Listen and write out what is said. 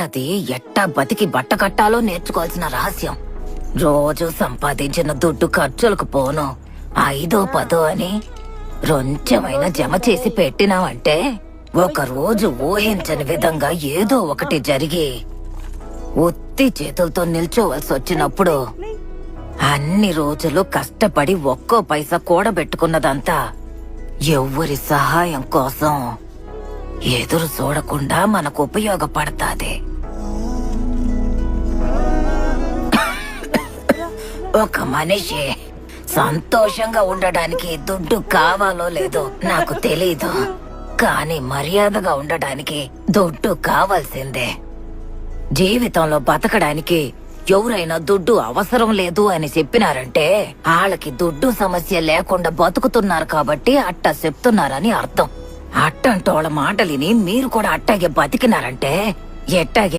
అది ఎట్టా బతికి బట్ట కట్టాలో నేర్చుకోవాల్సిన రహస్యం. రోజు సంపాదించిన దుడ్డు ఖర్చులకు పోను 5-10 అని రొంచెమైనా జమ చేసి పెట్టినావంటే ఒక రోజు ఊహించని విధంగా ఏదో ఒకటి జరిగి ఉత్తి చేతులతో నిల్చోవలసి వచ్చినప్పుడు అన్ని రోజులు కష్టపడి ఒక్కో పైసా కూడబెట్టుకున్నదంతా ఎవ్వరి సహాయం కోసం ఎదురు చూడకుండా మనకు ఉపయోగపడతాది. ఒక మనిషి సంతోషంగా ఉండడానికి దుడ్డు కావాలో లేదో నాకు తెలీదు, కానీ మర్యాదగా ఉండడానికి దుడ్డు కావాల్సిందే. జీవితంలో బతకడానికి ఎవరైనా దుడ్డు అవసరం లేదు అని చెప్పినారంటే వాళ్ళకి దుడ్డు సమస్య లేకుండా బతుకుతున్నారు కాబట్టి అట్టా చెప్తున్నారని అర్థం. అట్టంటోళ్ళ మాటలిని మీరు కూడా అట్టాగే బతికినారంటే ఎట్టాగే